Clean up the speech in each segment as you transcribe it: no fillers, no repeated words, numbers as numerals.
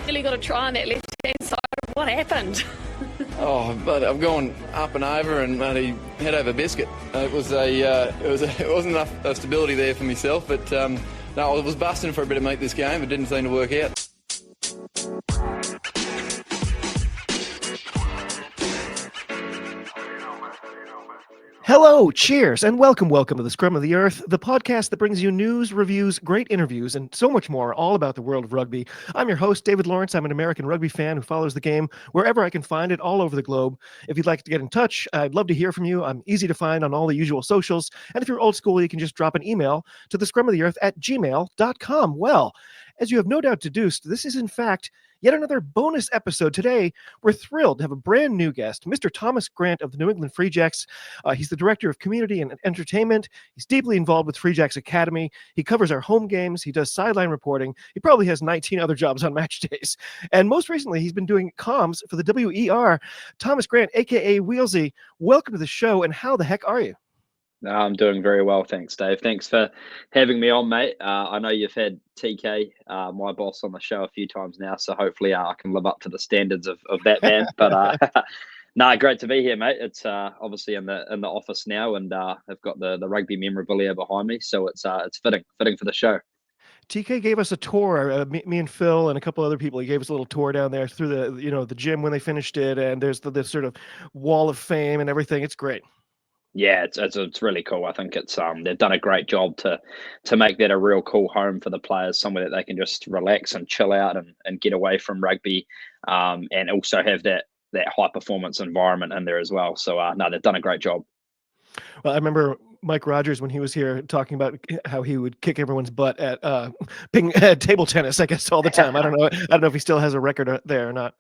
Really got to try on that left-hand side. What happened? Oh, but I've gone up and over and bloody head over biscuit. It wasn't enough stability there for myself, but no, I was busting for a bit of meat this game. It didn't seem to work out. Hello, cheers, and welcome to the Scrum of the Earth, the podcast that brings you news, reviews, great interviews, and so much more, all about the world of rugby. I'm your host, David Lawrence. I'm an American rugby fan who follows the game wherever I can find it all over the globe. If you'd like to get in touch, I'd love to hear from you. I'm easy to find on all the usual socials, and if you're old school, you can just drop an email to thescrumoftheearth@gmail.com. Well, as you have no doubt deduced, this is in fact yet another bonus episode. Today, we're thrilled to have a brand new guest, Mr. Thomas Grant of the New England Free Jacks. He's the Director of Community and Entertainment. He's deeply involved with Free Jacks Academy. He covers our home games. He does sideline reporting. He probably has 19 other jobs on match days. And most recently, he's been doing comms for the WER. Thomas Grant, a.k.a. Wheelsy, welcome to the show, and how the heck are you? I'm doing very well, thanks, Dave. Thanks for having me on, mate. I know you've had TK, my boss, on the show a few times now, so hopefully I can live up to the standards of that man. But no, great to be here, mate. It's obviously in the office now, and I've got the rugby memorabilia behind me, so it's fitting for the show. TK gave us a tour. Me and Phil and a couple other people. He gave us a little tour down there through the gym when they finished it, and there's this sort of wall of fame and everything. It's great. Yeah, it's really cool. I think it's they've done a great job to make that a real cool home for the players, somewhere that they can just relax and chill out and get away from rugby, and also have that high performance environment in there as well. So no, they've done a great job. Well, I remember Mike Rogers when he was here talking about how he would kick everyone's butt at table tennis, I guess, all the time. I don't know if he still has a record there or not.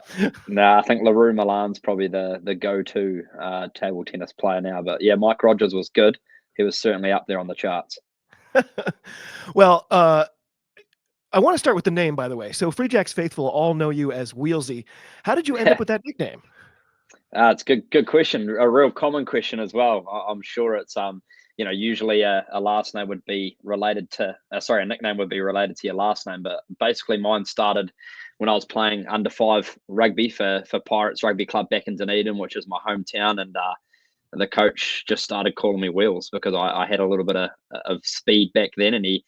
No, I think LaRue Milan's probably the go-to table tennis player now. But yeah, Mike Rogers was good. He was certainly up there on the charts. Well, I want to start with the name, by the way. So Free Jacks faithful all know you as Wheelsy. How did you end up with that nickname? It's a good question. A real common question as well. I'm sure it's usually a last name would be related to a nickname would be related to your last name, but basically mine started when I was playing under 5 rugby for Pirates Rugby Club back in Dunedin, which is my hometown, and the coach just started calling me Wheels because I had a little bit of speed back then, and he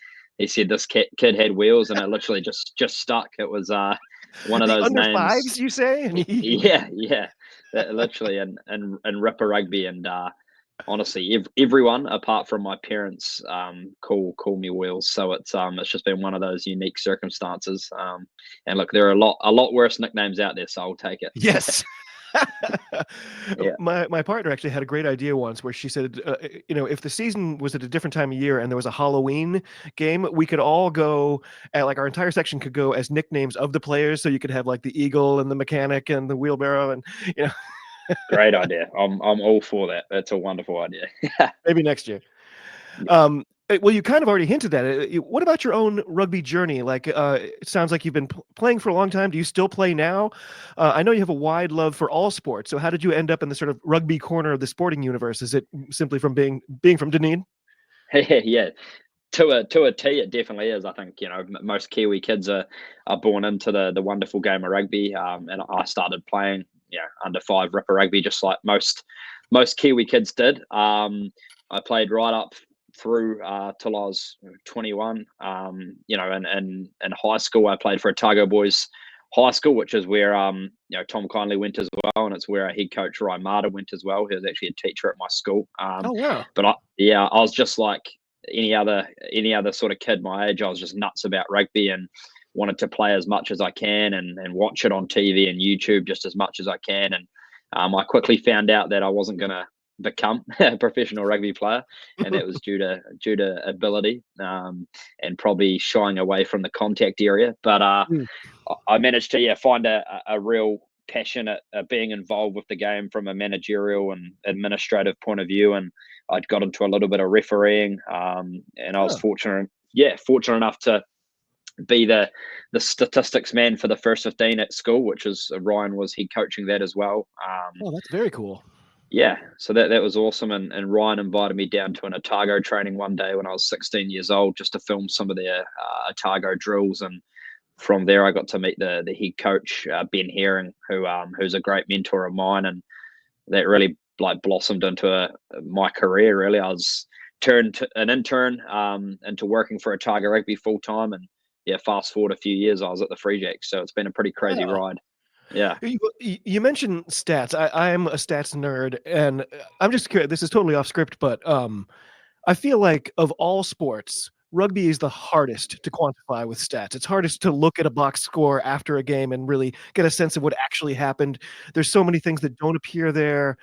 said this kid had wheels, and it literally just stuck. It was one of those under names. Fives, you say? Yeah, literally, and Ripper Rugby, and honestly, everyone apart from my parents call me Wheels. So it's just been one of those unique circumstances. And look, there are a lot worse nicknames out there, so I'll take it. Yes. Yeah. My partner actually had a great idea once where she said, if the season was at a different time of year and there was a Halloween game, we could all go our entire section could go as nicknames of the players. So you could have like the Eagle and the Mechanic and the Wheelbarrow and Great idea. I'm all for that. That's a wonderful idea. Maybe next year. Well, you kind of already hinted at it. What about your own rugby journey? Like, it sounds like you've been playing for a long time. Do you still play now? I know you have a wide love for all sports. So how did you end up in the sort of rugby corner of the sporting universe? Is it simply from being from Dunedin? Yeah. To a T, it definitely is. I think most Kiwi kids are born into the wonderful game of rugby, and I started playing under 5 Ripper Rugby just like most Kiwi kids did. I played right up through till I was 21. In high school I played for Otago Boys High School, which is where Tom Kindly went as well, and it's where our head coach Ryan Marta went as well. He was actually a teacher at my school. Oh wow! But I was just like any other sort of kid my age. I was just nuts about rugby and wanted to play as much as I can and watch it on TV and YouTube just as much as I can. And I quickly found out that I wasn't going to become a professional rugby player, and that was due to ability and probably shying away from the contact area. But I managed to find a real passion at being involved with the game from a managerial and administrative point of view, and I'd got into a little bit of refereeing, and I was fortunate enough to be the statistics man for the first 15 at school, which is Ryan was head coaching that as well. That's very cool. Yeah, so that was awesome, and Ryan invited me down to an Otago training one day when I was 16 years old just to film some of their Otago drills, and from there, I got to meet the head coach, Ben Herring, who's a great mentor of mine, and that really like blossomed into my career. Really, I was turned to an intern into working for Otago Rugby full time, and yeah, fast forward a few years, I was at the Free Jacks, so it's been a pretty crazy Wow. ride. Yeah. You mentioned stats. I am a stats nerd, and I'm just curious. This is totally off script, but I feel like of all sports, rugby is the hardest to quantify with stats. It's hardest to look at a box score after a game and really get a sense of what actually happened. There's so many things that don't appear there.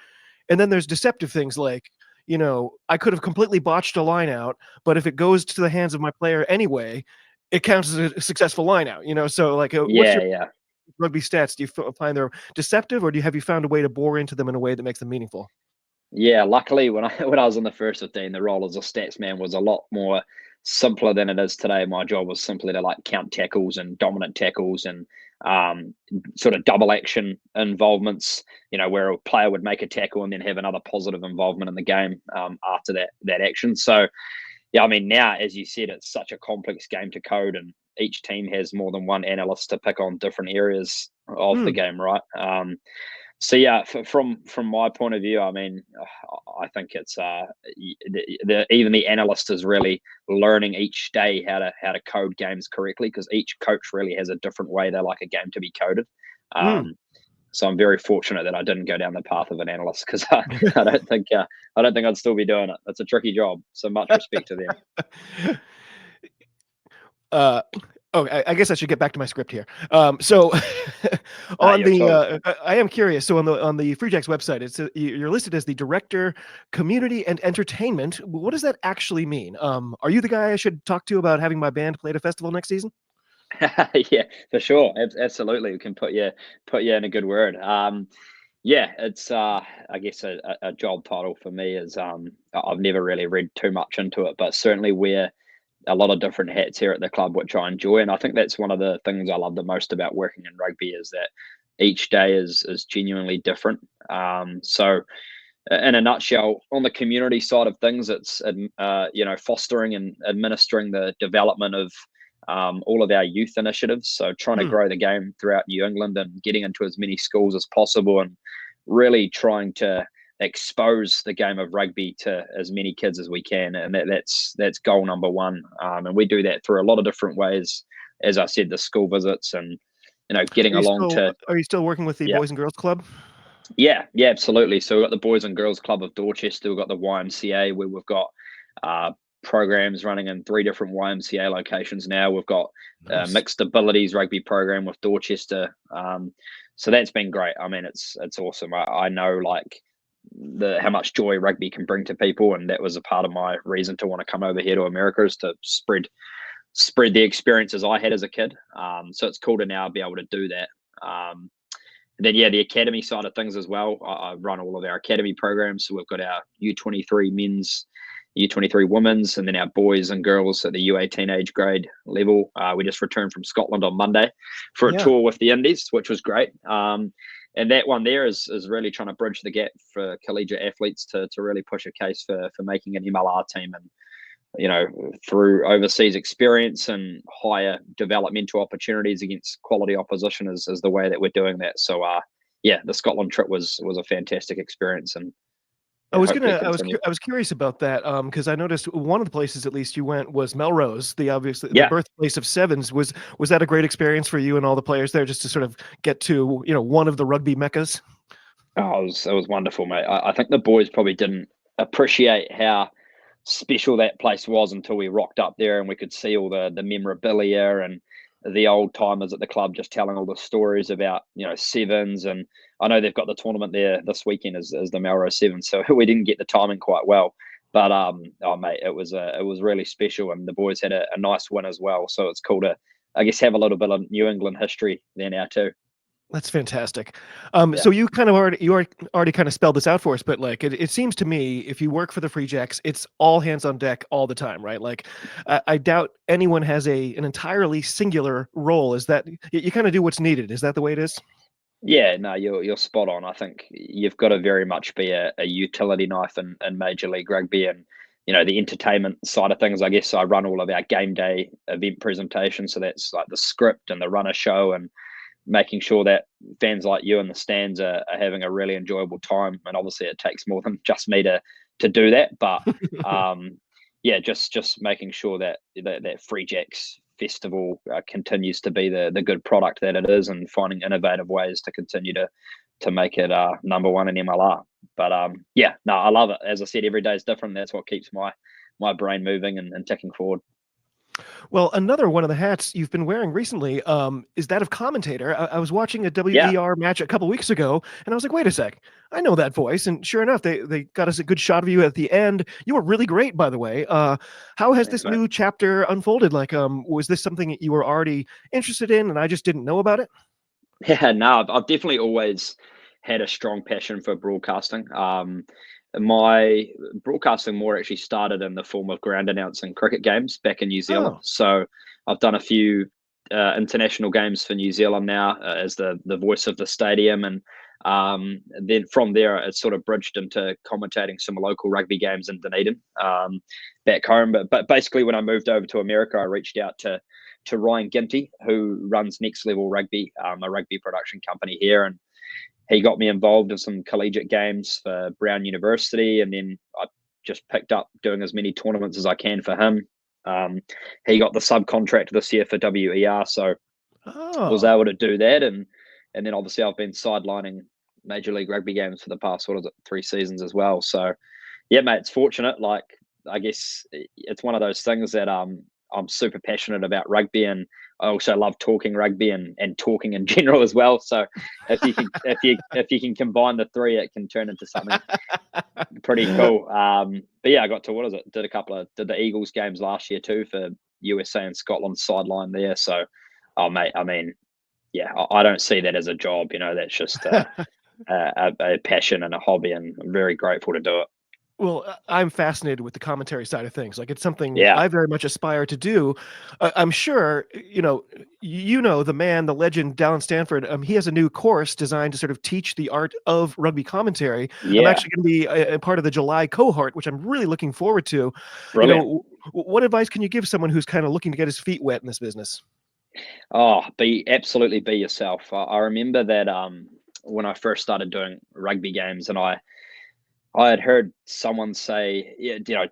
And then there's deceptive things like, I could have completely botched a line out, but if it goes to the hands of my player anyway, it counts as a successful line out, So like, what's your Yeah. rugby stats? Do you find they're deceptive, or have you found a way to bore into them in a way that makes them meaningful? Yeah, luckily when I when I was on the first 15, the role as a stats man was a lot more simpler than it is today. My job was simply to like count tackles and dominant tackles and sort of double action involvements. Where a player would make a tackle and then have another positive involvement in the game after that action. So yeah, I mean now, as you said, it's such a complex game to code, and each team has more than one analyst to pick on different areas of the Mm. game, right? So yeah, from my point of view, I mean, I think it's even the analyst is really learning each day how to code games correctly, because each coach really has a different way they like a game to be coded. Mm. So I'm very fortunate that I didn't go down the path of an analyst, because I don't think I'd still be doing it. It's a tricky job. So much respect to them. Uh, I guess I should get back to my script here. So on You're the, totally fine. I am curious. So on the Free Jacks website, you're listed as the director, community and entertainment. What does that actually mean? Are you the guy I should talk to about having my band play at a festival next season? Yeah, for sure. Absolutely. We can put you in a good word. Yeah, it's I guess a job title for me is I've never really read too much into it, but certainly wear a lot of different hats here at the club, which I enjoy. And I think that's one of the things I love the most about working in rugby, is that each day is genuinely different. So in a nutshell, on the community side of things, it's fostering and administering the development of all of our youth initiatives. So trying to Hmm. grow the game throughout New England and getting into as many schools as possible, and really trying to expose the game of rugby to as many kids as we can. And that's goal number one. And we do that through a lot of different ways. As I said, the school visits and getting along to Are you still working with the yeah. Boys and Girls Club? Yeah, absolutely. So we've got the Boys and Girls Club of Dorchester. We've got the YMCA, where we've got uh, programs running in 3 different YMCA locations now. We've got Nice. mixed abilities rugby program with Dorchester. So that's been great. I mean, it's awesome. I know like how much joy rugby can bring to people, and that was a part of my reason to want to come over here to America, is to spread the experiences I had as a kid. So it's cool to now be able to do that. And then, yeah, the academy side of things as well. I run all of our academy programs. So we've got our U23 men's, U23 women's, and then our boys and girls at the U18 age grade level. We just returned from Scotland on Monday for a Yeah. tour with the Indies, which was great. And that one there is really trying to bridge the gap for collegiate athletes to really push a case for making an MLR team. And through overseas experience and higher developmental opportunities against quality opposition is the way that we're doing that. So, yeah, the Scotland trip was a fantastic experience, and hopefully continue. I was curious about that because I noticed one of the places at least you went was Melrose, the Yeah, birthplace of Sevens. Was that a great experience for you and all the players there, just to sort of get to one of the rugby meccas? oh, it was wonderful, mate. I think the boys probably didn't appreciate how special that place was until we rocked up there and we could see all the memorabilia and the old timers at the club just telling all the stories about sevens. And I know they've got the tournament there this weekend as the Melrose Sevens, so we didn't get the timing quite well. But oh mate, it was really special, and the boys had a nice win as well. So it's cool to, I guess, have a little bit of New England history there now too. That's fantastic. Yeah. So you kind of already kind of spelled this out for us, but like it seems to me, if you work for the Free Jacks, it's all hands on deck all the time, right? Like I doubt anyone has an entirely singular role. Is that you kind of do what's needed? Is that the way it is? Yeah, no, you're spot on. I think you've got to very much be a utility knife in Major League Rugby, and the entertainment side of things. I guess I run all of our game day event presentations, so that's like the script and the runner show and making sure that fans like you in the stands are having a really enjoyable time. And obviously it takes more than just me to do that, but yeah, just making sure that Free Jacks festival continues to be the good product that it is, and finding innovative ways to continue to make it number one in MLR. But yeah, no, I love it. As I said, every day is different. That's what keeps my brain moving and ticking forward. Well, another one of the hats you've been wearing recently is that of commentator. I was watching a WER match a couple weeks ago, and I was like, wait a sec, I know that voice. And sure enough, they got us a good shot of you at the end. You were really great, by the way. How has this new chapter unfolded? Like, was this something that you were already interested in and I just didn't know about it? Yeah, no, I've definitely always had a strong passion for broadcasting. My broadcasting more actually started in the form of ground announcing cricket games back in New Zealand. Oh. So I've done a few international games for New Zealand now as the voice of the stadium, and then from there it sort of bridged into commentating some local rugby games in Dunedin back home. But basically, when I moved over to America, I reached out to Ryan Ginty, who runs Next Level Rugby, a rugby production company here, and he got me involved in some collegiate games for Brown University, and then I just picked up doing as many tournaments as I can for him. He got the subcontract this year for WER, so I was able to do that, and then obviously I've been sidelining Major League Rugby games for the past 3 seasons as well. So yeah, mate, it's fortunate. Like, I guess it's one of those things that I'm super passionate about rugby, and I also love talking rugby and talking in general as well. So if you can combine the three, it can turn into something pretty cool. But yeah, I got to did the Eagles games last year too for USA and Scotland sideline there. So, oh mate, I mean, yeah, I don't see that as a job. That's just a passion and a hobby, and I'm very grateful to do it. Well, I'm fascinated with the commentary side of things. Like, it's something Yeah. I very much aspire to do. I'm sure, the man, the legend, Dallen Stanford, he has a new course designed to sort of teach the art of rugby commentary. Yeah. I'm actually going to be a part of the July cohort, which I'm really looking forward to. Brilliant. What advice can you give someone who's kind of looking to get his feet wet in this business? Oh, absolutely be yourself. I remember that when I first started doing rugby games, and I had heard someone say,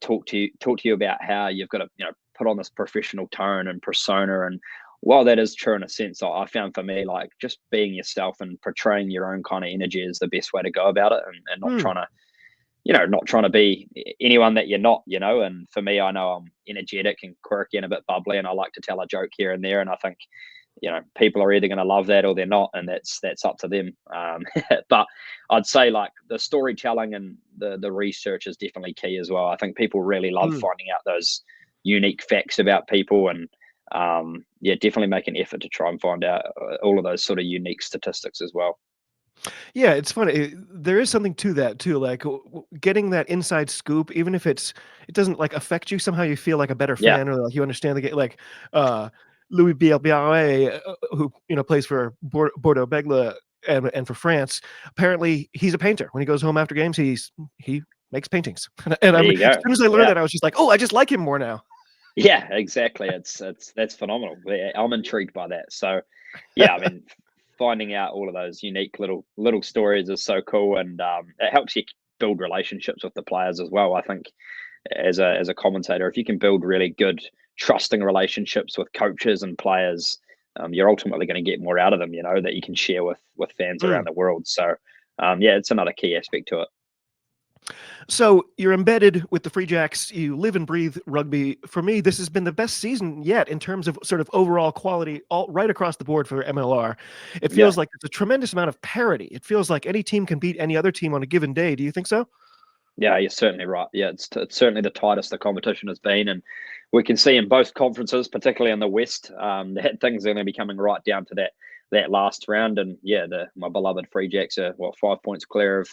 talk to you about how you've got to, put on this professional tone and persona. And while that is true in a sense, I found for me, like, just being yourself and portraying your own kind of energy is the best way to go about it, and not trying to be anyone that you're not, And for me, I know I'm energetic and quirky and a bit bubbly, and I like to tell a joke here and there. And I think, people are either going to love that or they're not, and that's up to them. But I'd say, like, the storytelling and the research is definitely key as well. I think people really love finding out those unique facts about people, and definitely make an effort to try and find out all of those sort of unique statistics as well. Yeah, it's funny. There is something to that too, like getting that inside scoop, even if it doesn't like affect you somehow. You feel like a better fan, or like you understand the game. Like Louis Bielbiaré, who plays for Bordeaux Begle and for France. Apparently, he's a painter. When he goes home after games, he makes paintings. And as soon as I learned that, I was just like, oh, I just like him more now. Yeah, exactly. That's phenomenal. I'm intrigued by that. So, yeah, I mean, finding out all of those unique little stories is so cool, and it helps you build relationships with the players as well. I think as a commentator, if you can build really good, trusting relationships with coaches and players, you're ultimately going to get more out of them, that you can share with fans around the world. So, yeah, it's another key aspect to it. So you're embedded with the Free Jacks. You live and breathe rugby. For me, this has been the best season yet in terms of sort of overall quality, all right across the board for MLR. It feels like there's a tremendous amount of parity. It feels like any team can beat any other team on a given day. Do you think so? Yeah, you're certainly right. Yeah, it's certainly the tightest the competition has been, and we can see in both conferences, particularly in the West, that things are going to be coming right down to that last round. And yeah, my beloved Free Jacks are 5 points clear of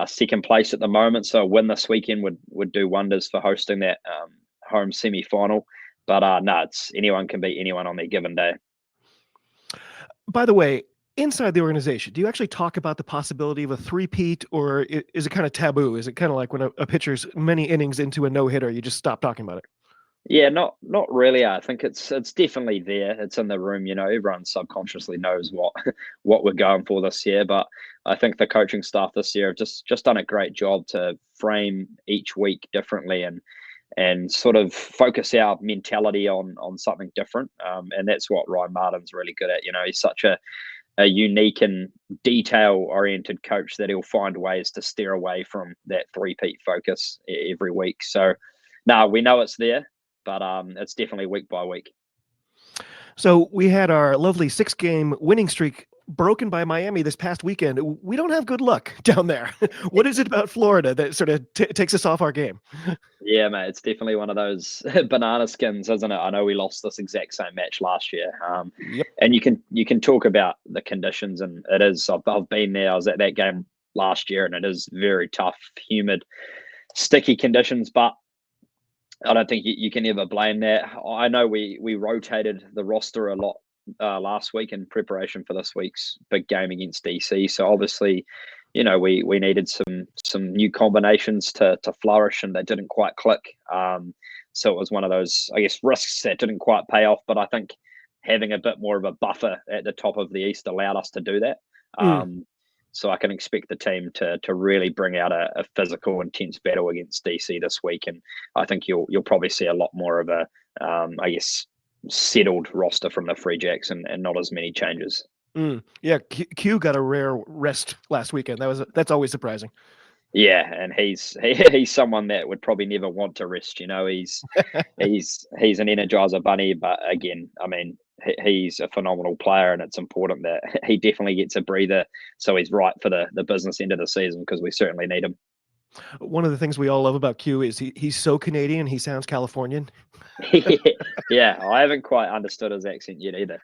second place at the moment. So a win this weekend would do wonders for hosting that home semi-final. But no, anyone can beat anyone on their given day. By the way, Inside the organization, do you actually talk about the possibility of a three-peat, or is it kind of taboo? Is it kind of like when a pitcher's many innings into a no-hitter, you just stop talking about it? Yeah, not really. I think it's definitely there. It's in the room. Everyone subconsciously knows what what we're going for this year. But I think the coaching staff this year have just done a great job to frame each week differently and sort of focus our mentality on something different. And that's what Ryan Martin's really good at. He's such a unique and detail oriented coach that he'll find ways to steer away from that three-peat focus every week. So, no, we know it's there, but it's definitely week by week. So we had our lovely 6-game winning streak broken by Miami this past weekend. We don't have good luck down there. What is it about Florida that sort of takes us off our game? Yeah, mate, it's definitely one of those banana skins, isn't it? I know we lost this exact same match last year, Yep. and you can talk about the conditions, and it is. I've been there. I was at that game last year, and it is very tough, humid, sticky conditions. But I don't think you can ever blame that. I know we rotated the roster a lot last week in preparation for this week's big game against DC. So obviously, we needed some new combinations to flourish, and they didn't quite click. So it was one of those, I guess, risks that didn't quite pay off. But I think having a bit more of a buffer at the top of the East allowed us to do that. Mm. So I can expect the team to really bring out a physical, intense battle against DC this week, and I think you'll probably see a lot more of a, I guess, settled roster from the Free Jacks and not as many changes. Yeah, Q got a rare rest last weekend. That's always surprising. Yeah, and he's someone that would probably never want to rest. He's an energizer bunny, but again, I mean, he's a phenomenal player, and it's important that he definitely gets a breather, so he's right for the business end of the season, because we certainly need him. One of the things we all love about Q is he's so Canadian, he sounds Californian. Yeah, I haven't quite understood his accent yet either.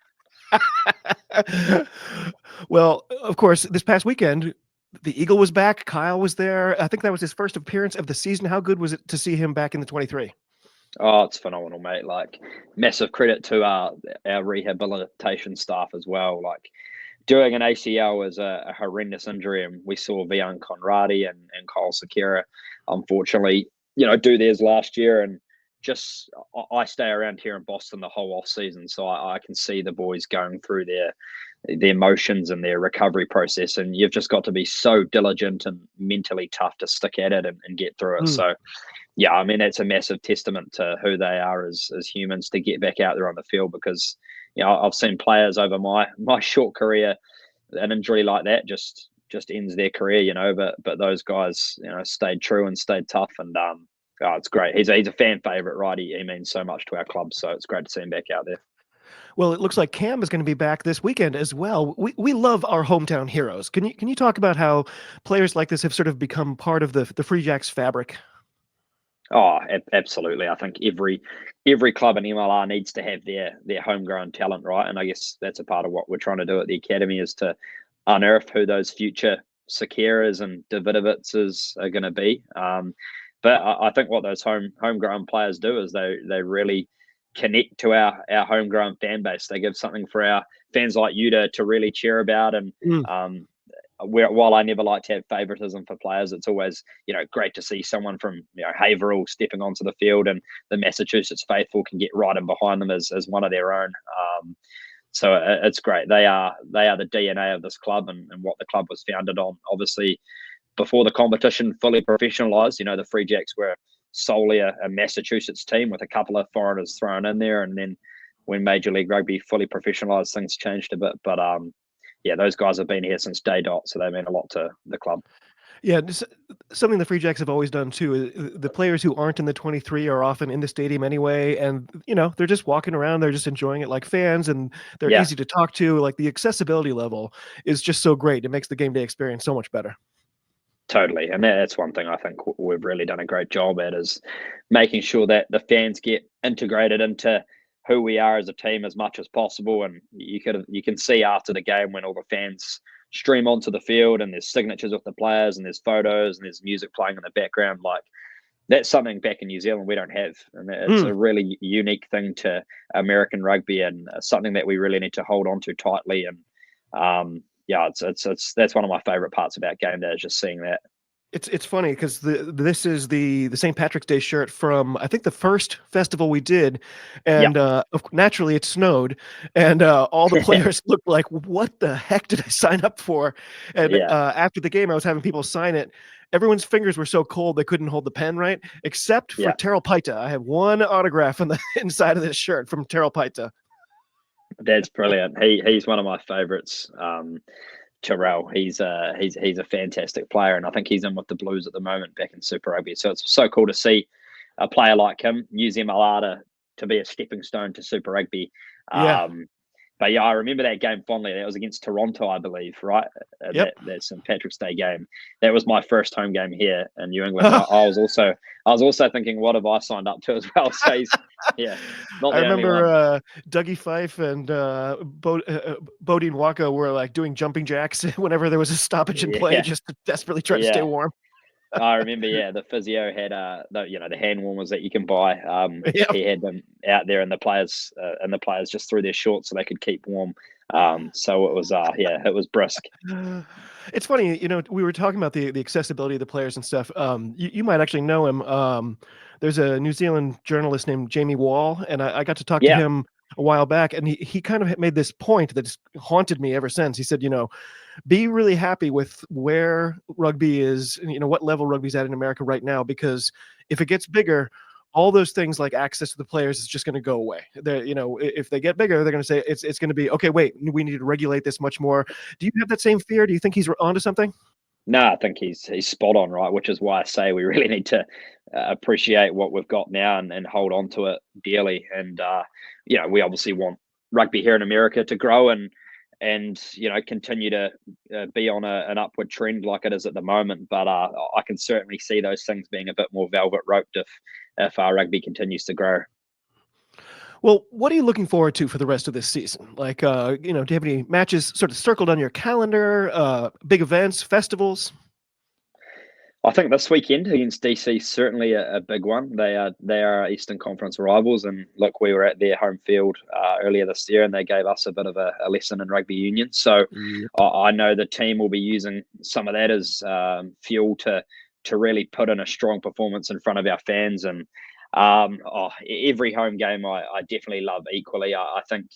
Well, of course, this past weekend, the Eagle was back. Kyle was there. I think that was his first appearance of the season. How good was it to see him back in the 23? Oh, it's phenomenal, mate. Like, massive credit to our rehabilitation staff as well. Like, doing an ACL was a horrendous injury, and we saw Vian Conradi and Kyle Sakira, unfortunately, do theirs last year. And just, I stay around here in Boston the whole off season, so I can see the boys going through their motions and their recovery process, and you've just got to be so diligent and mentally tough to stick at it and get through it. So yeah, I mean, that's a massive testament to who they are as humans to get back out there on the field, because I've seen players over my short career, an injury like that just ends their career, but those guys, stayed true and stayed tough, and it's great. He's a fan favorite, right? He means so much to our club, so it's great to see him back out there. Well, it looks like Cam is going to be back this weekend as well. We love our hometown heroes. Can you talk about how players like this have sort of become part of the Free Jacks fabric? Oh, absolutely. I think every club in MLR needs to have their homegrown talent, right? And I guess that's a part of what we're trying to do at the academy, is to unearth who those future Sakiras and Davidovic's are going to be. But I think what those homegrown players do is they really connect to our homegrown fan base. They give something for our fans like you to really cheer about. And while I never like to have favoritism for players, it's always, great to see someone from, Haverhill stepping onto the field, and the Massachusetts faithful can get right in behind them as one of their own. So it's great. They are the DNA of this club, and what the club was founded on. Obviously, before the competition fully professionalized, the Free Jacks were solely a Massachusetts team with a couple of foreigners thrown in there. And then when Major League Rugby fully professionalized, things changed a bit. But yeah, those guys have been here since day dot, so they mean a lot to the club. Yeah, something the Free Jacks have always done too. The players who aren't in the 23 are often in the stadium anyway, and they're just walking around, they're just enjoying it like fans, and they're easy to talk to. Like, the accessibility level is just so great; it makes the game day experience so much better. Totally, and that's one thing I think we've really done a great job at, is making sure that the fans get integrated into who we are as a team as much as possible. And you can see after the game, when all the fans stream onto the field and there's signatures of the players and there's photos and there's music playing in the background, like, that's something back in New Zealand we don't have, and it's a really unique thing to American rugby, and something that we really need to hold on to tightly. And Yeah, it's that's one of my favorite parts about game day, is just seeing that. It's funny because this is the St. Patrick's Day shirt from, I think, the first festival we did, Yeah, and naturally it snowed, and all the players looked like, what the heck did I sign up for? And yeah, after the game, I was having people sign it. Everyone's fingers were so cold they couldn't hold the pen right, except for yeah. Terrell Paita. I have one autograph on the inside of this shirt from Terrell Paita. That's brilliant. He's one of my favorites. Terrell, he's a fantastic player, and I think he's in with the Blues at the moment back in Super Rugby. So it's so cool to see a player like him use MLR to be a stepping stone to Super Rugby. Yeah. But yeah, I remember that game fondly. That was against Toronto, I believe, right? Yep. That St. Patrick's Day game. That was my first home game here in New England. I was also thinking, what have I signed up to as well? So he's, yeah, not I the only one. remember Dougie Fife and Bodine Waka were like doing jumping jacks whenever there was a stoppage in play, Yeah, just to desperately try to stay yeah. warm. I remember, yeah, the physio had the hand warmers that you can buy. Yep. He had them out there, and the players just threw their shorts so they could keep warm. So it was it was brisk. It's funny, we were talking about the accessibility of the players and stuff. You might actually know him. There's a New Zealand journalist named Jamie Wall, and I got to talk to Yeah, him a while back, and he kind of made this point that's haunted me ever since. He said, be really happy with where rugby is, what level rugby's at in America right now, because if it gets bigger, all those things like access to the players is just going to go away. If they get bigger, they're going to say it's going to be, okay, wait, we need to regulate this much more. Do you have that same fear? Do you think he's onto something? no, I think he's spot on, right? Which is why I say we really need to appreciate what we've got now and hold on to it dearly. And we obviously want rugby here in America to grow and continue to be on an upward trend like it is at the moment. But I can certainly see those things being a bit more velvet roped if our rugby continues to grow. Well, what are you looking forward to for the rest of this season? Like, do you have any matches sort of circled on your calendar, big events, festivals? I think this weekend against DC is certainly a big one. They are Eastern Conference rivals, and look, we were at their home field earlier this year, and they gave us a bit of a lesson in rugby union. So Yep. I know the team will be using some of that as fuel to really put in a strong performance in front of our fans. And every home game I definitely love equally. I think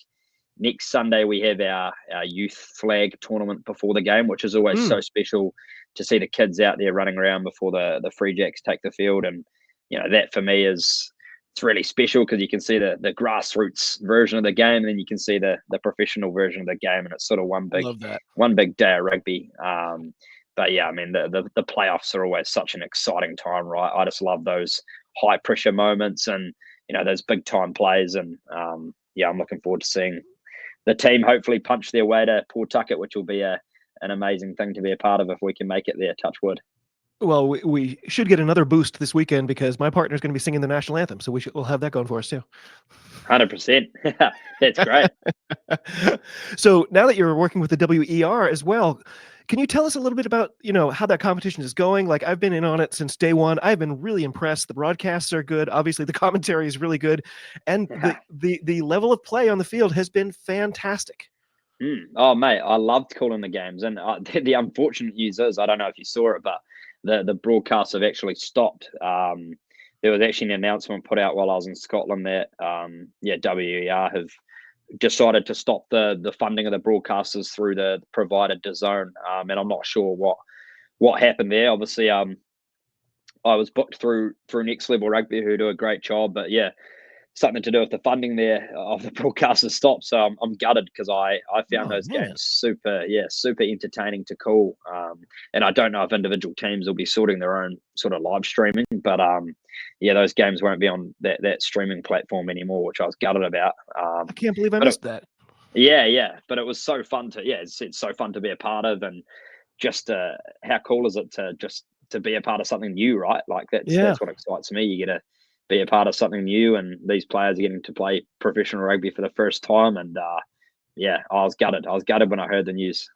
next Sunday we have our youth flag tournament before the game, which is always so special to see the kids out there running around before the Free Jacks take the field. And that for me it's really special because you can see the grassroots version of the game, and then you can see the professional version of the game, and it's sort of one Love that. big day of rugby. But yeah, I mean the playoffs are always such an exciting time, right? I just love those high pressure moments and those big time plays. And I'm looking forward to seeing the team hopefully punch their way to Pawtucket, which will be an amazing thing to be a part of if we can make it there. Touch wood. Well, we should get another boost this weekend because my partner's going to be singing the national anthem, so we'll have that going for us too. 100%. That's great. So now that you're working with the WER as well, can you tell us a little bit about how that competition is going? Like, I've been in on it since day one. I've been really impressed. The broadcasts are good. Obviously, the commentary is really good, and the level of play on the field has been fantastic. Oh, mate, I loved calling the games, and the unfortunate news is I don't know if you saw it, but the broadcasts have actually stopped. There was actually an announcement put out while I was in Scotland that WER have decided to stop the funding of the broadcasters through the provider DAZN, and I'm not sure what happened there. Obviously, I was booked through Next Level Rugby, who do a great job, but yeah, something to do with the funding there of the broadcasters stopped. So I'm gutted because I found those games super entertaining to call. And I don't know if individual teams will be sorting their own sort of live streaming, but those games won't be on that streaming platform anymore, which I was gutted about. I can't believe I missed that. Yeah, but it was so fun it's so fun to be a part of, and just how cool is it to be a part of something new, right? Like that's what excites me. You get to be a part of something new, and these players are getting to play professional rugby for the first time. And I was gutted. I was gutted when I heard the news.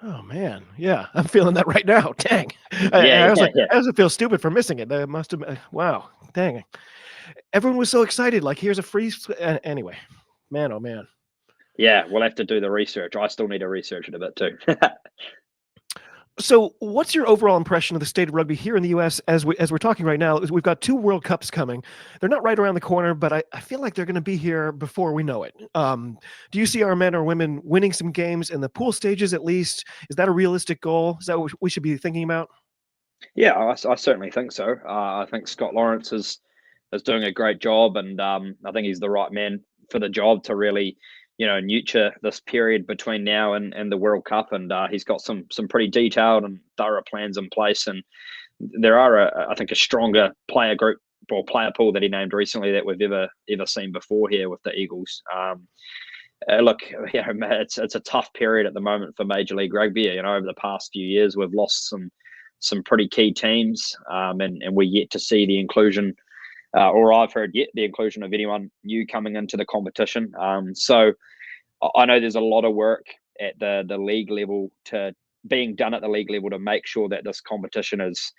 Oh man, yeah, I'm feeling that right now. Dang, I also feel stupid for missing it. They must have. Wow, dang, everyone was so excited. Like, here's a free. Anyway, man, oh man. Yeah, we'll have to do the research. I still need to research it a bit too. So, what's your overall impression of the state of rugby here in the U.S. as we're talking right now? We've got 2 World Cups coming. They're not right around the corner, but I feel like they're going to be here before we know it. Do you see our men or women winning some games in the pool stages at least? Is that a realistic goal? Is that what we should be thinking about? Yeah, I certainly think so. I think Scott Lawrence is doing a great job, and I think he's the right man for the job to really, nurture this period between now and the World Cup. And he's got some pretty detailed and thorough plans in place. And there are, I think, a stronger player group or player pool that he named recently that we've ever seen before here with the Eagles. Look, it's a tough period at the moment for Major League Rugby. Over the past few years, we've lost some pretty key teams, and we're yet to see the inclusion, or I've heard yet the inclusion of anyone new coming into the competition. So I know there's a lot of work at the league level being done at the league level to make sure that this competition is,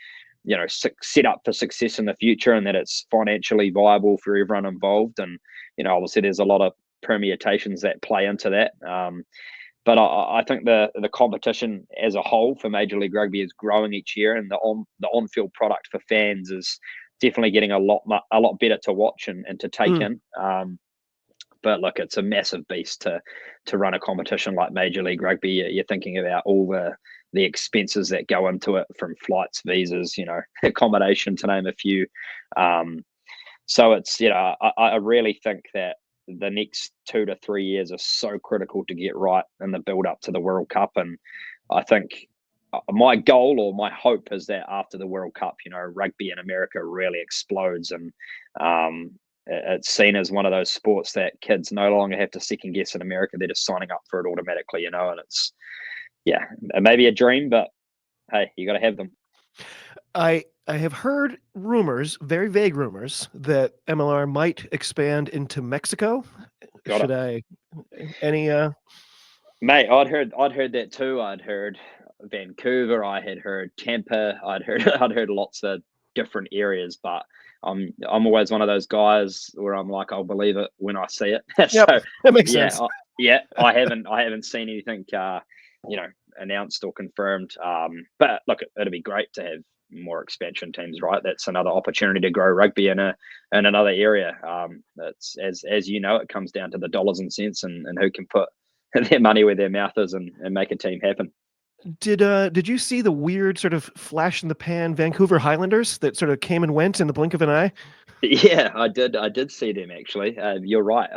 set up for success in the future and that it's financially viable for everyone involved. And obviously there's a lot of permutations that play into that. But I think the competition as a whole for Major League Rugby is growing each year, and the on-field product for fans is definitely getting a lot better to watch and to take in. But look, it's a massive beast to run a competition like Major League Rugby. You're thinking about all the expenses that go into it, from flights, visas, accommodation, to name a few. So it's, I really think that the next 2 to 3 years are so critical to get right in the build up to the World Cup. And I think my goal or my hope is that after the World Cup, rugby in America really explodes, and it's seen as one of those sports that kids no longer have to second guess in America. They're just signing up for it automatically, and it's, maybe a dream, but hey, you got to have them. I have heard rumors, very vague rumors, that MLR might expand into Mexico. Mate, I'd heard that too. I'd heard Vancouver. I had heard Tampa. I'd heard lots of different areas, but I'm always one of those guys where I'm like, I'll believe it when I see it. Yep, So that makes sense. I haven't seen anything announced or confirmed. But look, it'd be great to have more expansion teams, right? That's another opportunity to grow rugby in another area. It's as it comes down to the dollars and cents and who can put their money where their mouth is and make a team happen. Did you see the weird sort of flash in the pan Vancouver Highlanders that sort of came and went in the blink of an eye? Yeah, I did see them actually. You're right.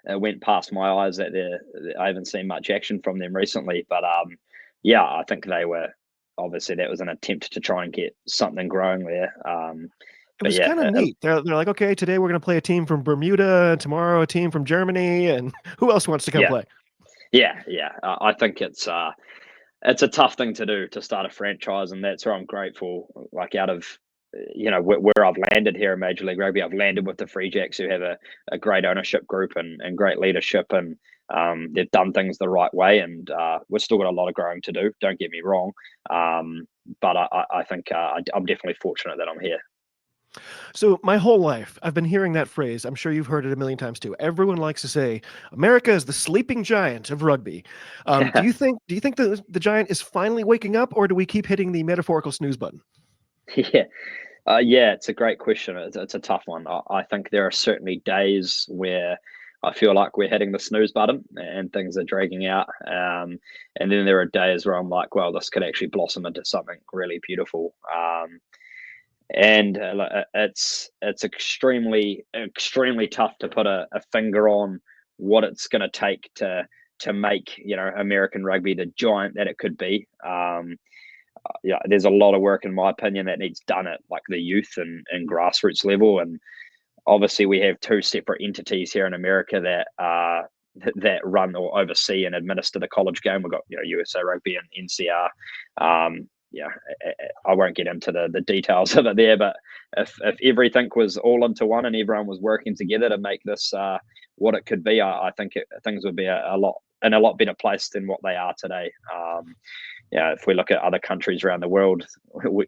It went past my eyes that I haven't seen much action from them recently. But I think they were, obviously that was an attempt to try and get something growing there. It was kind of neat. They're like, okay, today we're going to play a team from Bermuda, tomorrow a team from Germany, and who else wants to come play? Yeah. I think it's a tough thing to do, to start a franchise, and that's where I'm grateful. Like, out of where I've landed here in Major League Rugby, I've landed with the Free Jacks, who have a great ownership group and great leadership, and they've done things the right way. And we've still got a lot of growing to do. Don't get me wrong, but I think I'm definitely fortunate that I'm here. So my whole life, I've been hearing that phrase. I'm sure you've heard it a million times too. Everyone likes to say, "America is the sleeping giant of rugby." Do you think the giant is finally waking up, or do we keep hitting the metaphorical snooze button? It's a great question. It's a tough one. I think there are certainly days where I feel like we're hitting the snooze button and things are dragging out. And then there are days where I'm like, well, this could actually blossom into something really beautiful. And it's extremely tough to put a finger on what it's going to take to make American rugby the giant that it could be. There's a lot of work, in my opinion, that needs done at like the youth and grassroots level. And obviously we have 2 separate entities here in America that run or oversee and administer the college game. We've got USA Rugby and NCR. I won't get into the details of it there, but if everything was all into one and everyone was working together to make this what it could be, I think things would be a lot better place than what they are today. If we look at other countries around the world,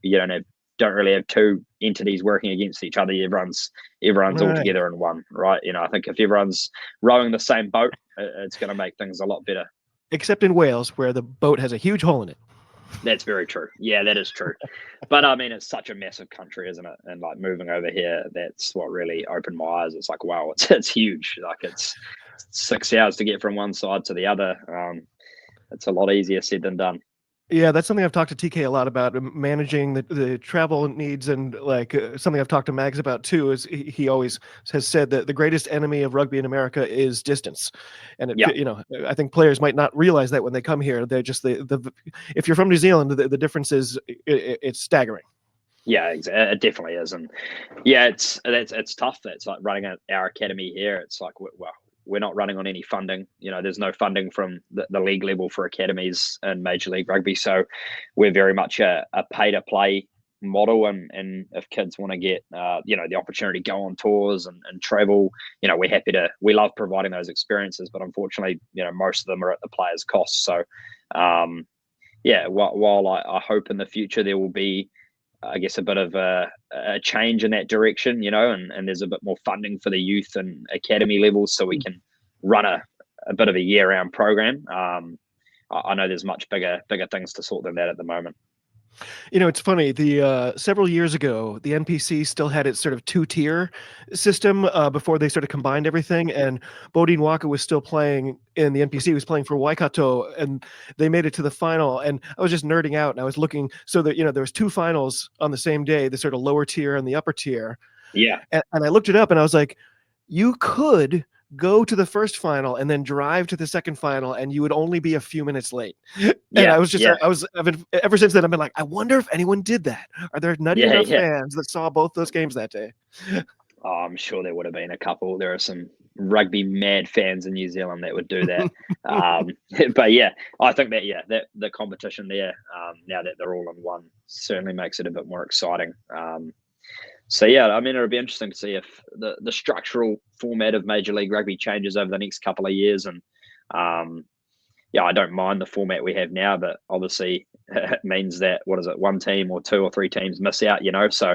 you don't have don't really have two entities working against each other. Everyone's all Right. together in one, right? I think if everyone's rowing the same boat, it's going to make things a lot better. Except in Wales, where the boat has a huge hole in it. That's very true. Yeah, that is true. But I mean, it's such a massive country, isn't it? And like moving over here, that's what really opened my eyes. It's like, wow, it's huge. Like it's 6 hours to get from one side to the other. It's a lot easier said than done. Yeah, that's something I've talked to TK a lot about, managing the travel needs, and like something I've talked to Mags about too. Is he always has said that the greatest enemy of rugby in America is distance, and Yeah. I think players might not realize that when they come here. They're just the if you're from New Zealand, the difference is it's staggering. Yeah, it definitely is, and yeah, it's tough. It's like running our academy here. It's like, well, we're not running on any funding. There's no funding from the league level for academies in Major League Rugby. So we're very much a pay to play model. And if kids want to get, the opportunity to go on tours and travel, we love providing those experiences. But unfortunately, most of them are at the player's cost. So, while I hope in the future there will be, I guess, a bit of a change in that direction, and there's a bit more funding for the youth and academy levels, so we can run a bit of a year-round program. I know there's much bigger things to sort than that at the moment. It's funny. The several years ago, the NPC still had its sort of two-tier system before they sort of combined everything. And Bodine Waka was still playing in the NPC. He was playing for Waikato, and they made it to the final. And I was just nerding out, and I was looking so that there was two finals on the same day, the sort of lower tier and the upper tier. Yeah, and I looked it up, and I was like, you could go to the first final and then drive to the second final, and you would only be a few minutes late. And I was just, ever since then, I've been like, I wonder if anyone did that. Are there nutty enough fans that saw both those games that day? Oh, I'm sure there would have been a couple. There are some rugby mad fans in New Zealand that would do that. But yeah, I think that the competition there, now that they're all in one, certainly makes it a bit more exciting. So yeah, I mean, it'll be interesting to see if the structural format of Major League Rugby changes over the next couple of years. And I don't mind the format we have now, but obviously it means that, one team or two or three teams miss out, so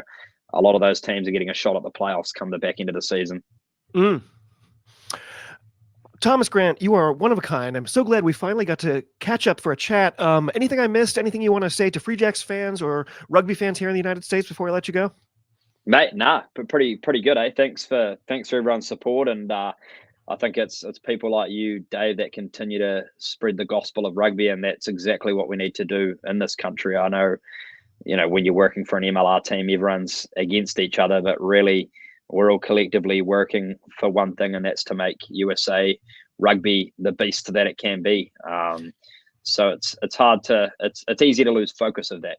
a lot of those teams are getting a shot at the playoffs come the back end of the season. Thomas Grant, you are one of a kind. I'm so glad we finally got to catch up for a chat. Anything I missed? Anything you want to say to Free Jacks fans or rugby fans here in the United States before I let you go? Mate, but pretty good, eh? Thanks for everyone's support, and I think it's people like you, Dave, that continue to spread the gospel of rugby, and that's exactly what we need to do in this country. I know, when you're working for an MLR team, everyone's against each other, but really we're all collectively working for one thing, and that's to make USA rugby the beast that it can be. So it's hard to it's easy to lose focus of that,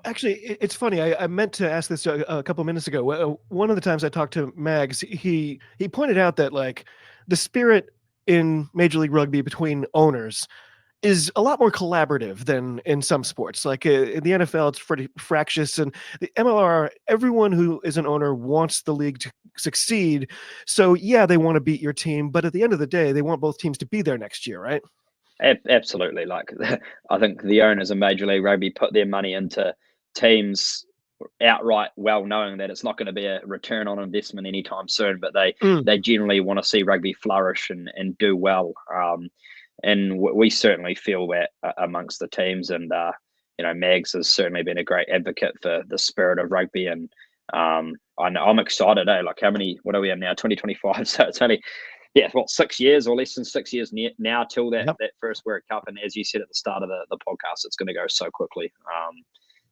Actually, it's funny. I meant to ask this a couple minutes ago. One of the times I talked to Mags, he pointed out that like the spirit in Major League Rugby between owners is a lot more collaborative than in some sports. Like in the NFL, it's pretty fractious, and the MLR, everyone who is an owner wants the league to succeed. So yeah, they want to beat your team, but at the end of the day, they want both teams to be there next year, right? Absolutely. Like, I think the owners of Major League Rugby put their money into teams outright, well knowing that it's not going to be a return on investment anytime soon, but they generally want to see rugby flourish and do well. And we certainly feel that amongst the teams, and Mags has certainly been a great advocate for the spirit of rugby, and I'm excited. Like, what are we in now? 2025. So it's only 6 years or less than 6 years now till that first World Cup. And as you said at the start of the podcast, it's going to go so quickly.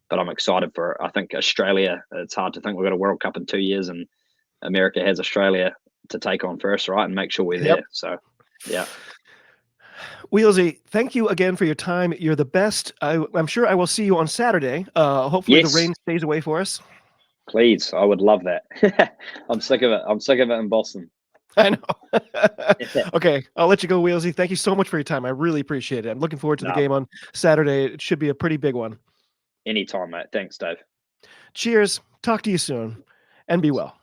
But I'm excited for, I think, Australia. It's hard to think we've got a World Cup in 2 years, and America has Australia to take on first, right? And make sure we're there. So, yeah. Wheelsy, thank you again for your time. You're the best. I'm sure I will see you on Saturday. Hopefully the rain stays away for us. Please, I would love that. I'm sick of it. I'm sick of it in Boston. I know. Okay, I'll let you go, Wheelsy. Thank you so much for your time. I really appreciate it. I'm looking forward to the game on Saturday. It should be a pretty big one. Anytime, mate. Thanks, Dave. Cheers. Talk to you soon, and be well.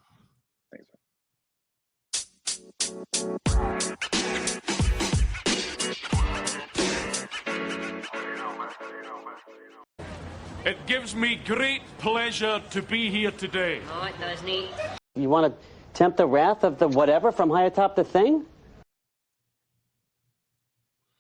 It gives me great pleasure to be here today. No, it doesn't. You want to tempt the wrath of the whatever from high atop the thing?